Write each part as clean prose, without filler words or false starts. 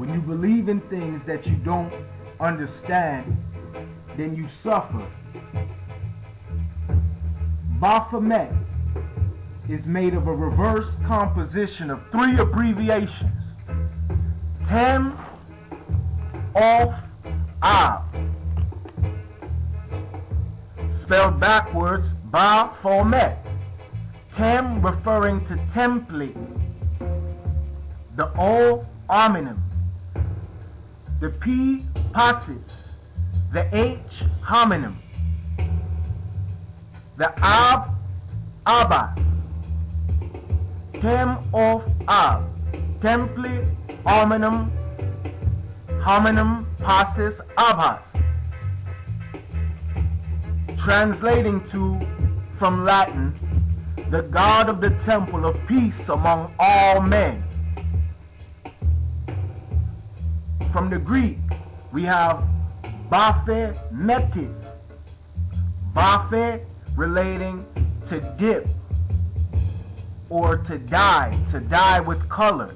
When you believe in things that you don't understand, then you suffer. Baphomet is made of a reverse composition of 3 abbreviations. Tem, Off, Ab. Spelled backwards, Baphomet. Tem referring to template. The O, homonym. The P, passes. The H, homonym. The Ab, abbas. Tem, Off, Ab. Template, homonym, passes, abbas. Translating to, from Latin, the God of the temple of peace among all men. From the Greek, we have Baphometis. Baphe relating to dip or to dye with color.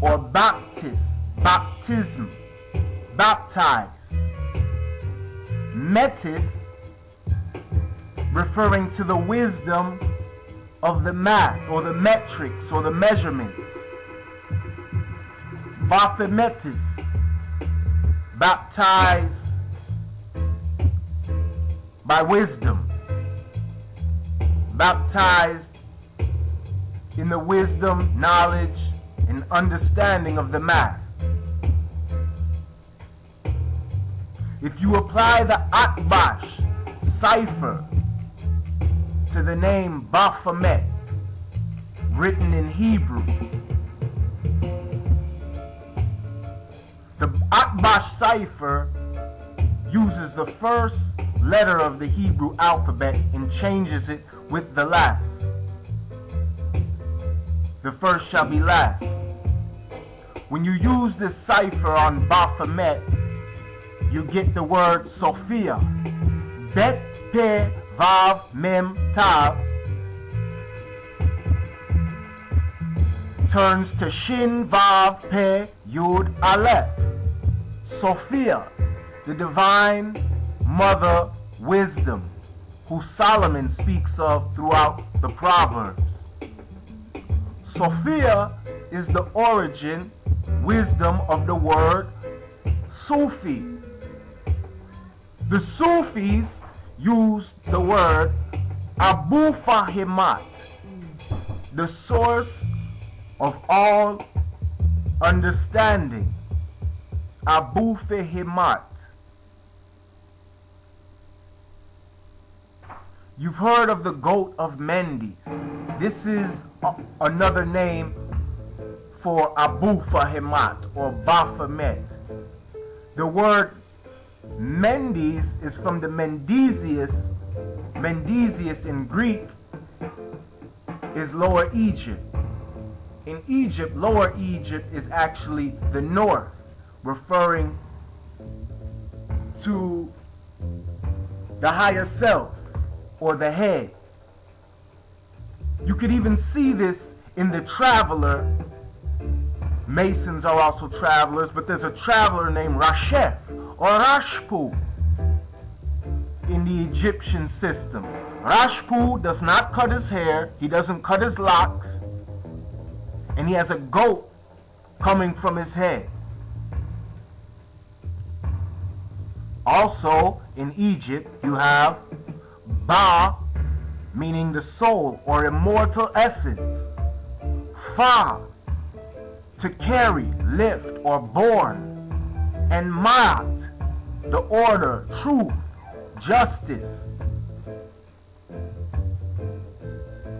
Or baptism, baptize. Metis, referring to the wisdom of the math or the metrics or the measurements. Baphometis, baptize by wisdom. Baptized in the wisdom, knowledge, and understanding of the math. If you apply the Atbash cipher to the name Baphomet, written in Hebrew, the Atbash cipher uses the first letter of the Hebrew alphabet and changes it with the last. The first shall be last. When you use this cipher on Baphomet, you get the word Sophia. Bet, Pe, Vav, Mem, Tav turns to Shin, Vav, Pe, Yud, Aleph. Sophia, the divine mother wisdom, who Solomon speaks of throughout the Proverbs. Sophia is the origin, wisdom of the word Sufi. The Sufis used the word Abu Fahimat, the source of all understanding. Abu Fahimat. You've heard of the goat of Mendes. This is another name for Abu Fahimat or Baphomet. The word Mendes is from the Mendesius. Mendesius in Greek is Lower Egypt. In Egypt, Lower Egypt is actually the north, referring to the higher self or the head. You could even see this in the traveler. Masons are also travelers, but there's a traveler named Rashef or Rashpu in the Egyptian system. Rashpu does not cut his hair, he doesn't cut his locks, and he has a goat coming from his head. Also in Egypt you have Ba, meaning the soul or immortal essence. Fa, to carry, lift, or born. And Mat, the order, truth, justice.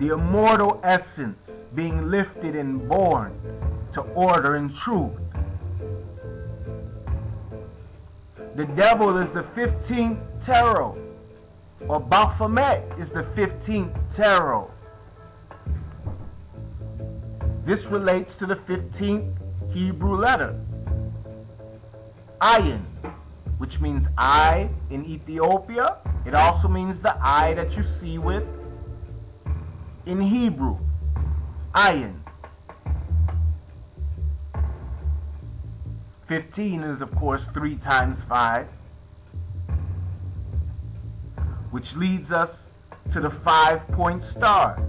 The immortal essence being lifted and born to order and truth. The devil is the 15th tarot, or Baphomet is the 15th tarot. This relates to the 15th Hebrew letter, Ayin, which means eye in Ethiopia. It also means the eye that you see with in Hebrew, Ayin. 15 is, of course, 3 times 5, which leads us to the 5-point star.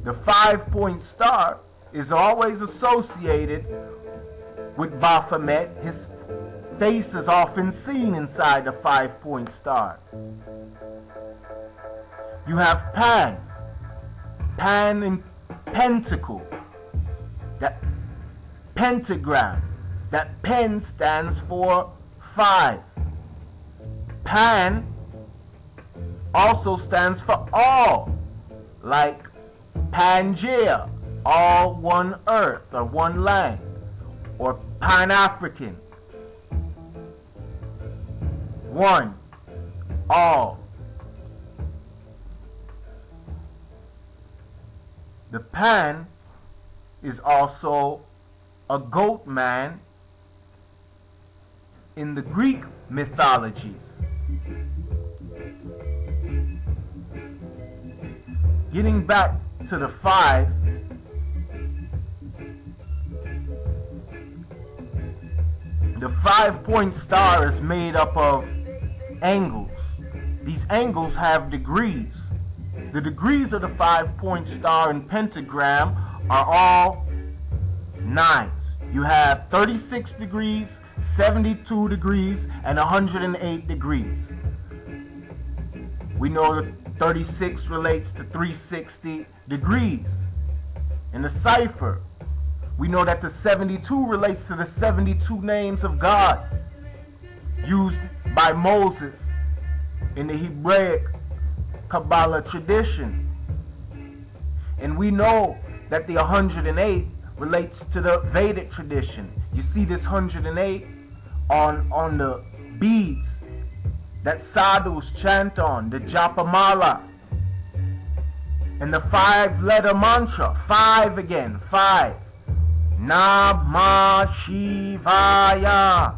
The 5-point star is always associated with Baphomet. His face is often seen inside the 5-point star. You have Pan in pentacle, that pentagram. That pen stands for 5. Pan also stands for all, like Pangea, all one earth or one land, or Pan-African, one, all. The Pan is also a goat man in the Greek mythologies. Getting back to the 5, the 5-point star is made up of angles. These angles have degrees. The degrees of the 5-point star and pentagram are all 9s. You have 36 degrees, 72 degrees, and 108 degrees. We know that 36 relates to 360 degrees. In the cipher, we know that the 72 relates to the 72 names of God used by Moses in the Hebraic Kabbalah tradition. And we know that the 108 relates to the Vedic tradition. You see this 108 on the beads that sadhus chant on, the Japamala, and the 5-letter mantra, 5 again, 5. Namah Shivaya,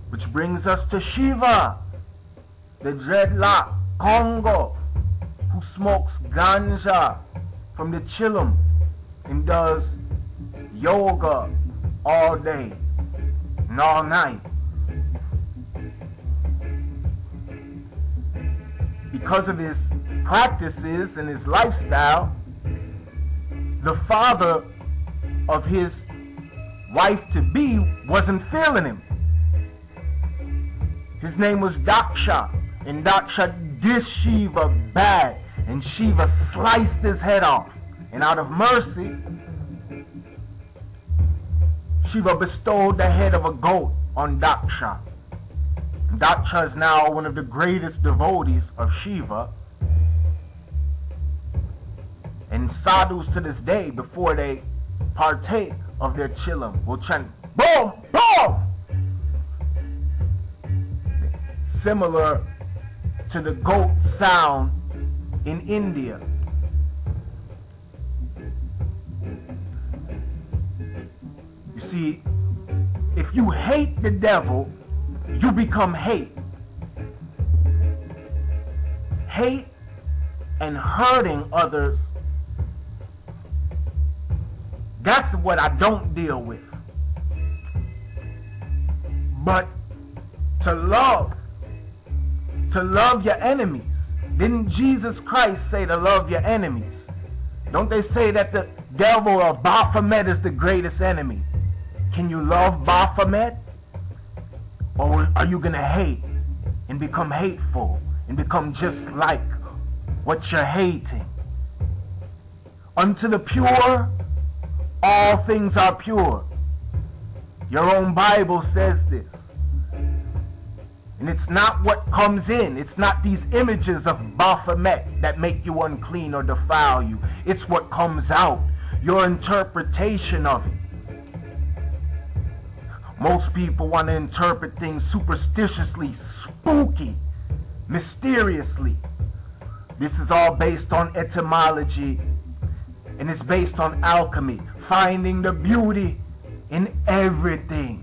which brings us to Shiva, the dreadlock Congo, who smokes ganja from the chillum and does yoga all day and all night. Because of his practices and his lifestyle, the father of his wife-to-be wasn't feeling him. His name was Daksha, and Daksha did Shiva bad, and Shiva sliced his head off. And out of mercy, Shiva bestowed the head of a goat on Daksha. Daksha is now one of the greatest devotees of Shiva. And sadhus to this day, before they partake of their chillum, will chant boom, boom, similar to the goat sound in India. You see, if you hate the devil, you become hate. Hate and hurting others, that's what I don't deal with. But to love your enemies. Didn't Jesus Christ say to love your enemies? Don't they say that the devil or Baphomet is the greatest enemy? Can you love Baphomet? Or are you going to hate and become hateful and become just like what you're hating? Unto the pure, all things are pure. Your own Bible says this. And it's not what comes in. It's not these images of Baphomet that make you unclean or defile you. It's what comes out, your interpretation of it. Most people want to interpret things superstitiously, spooky, mysteriously. This is all based on etymology, and it's based on alchemy, finding the beauty in everything.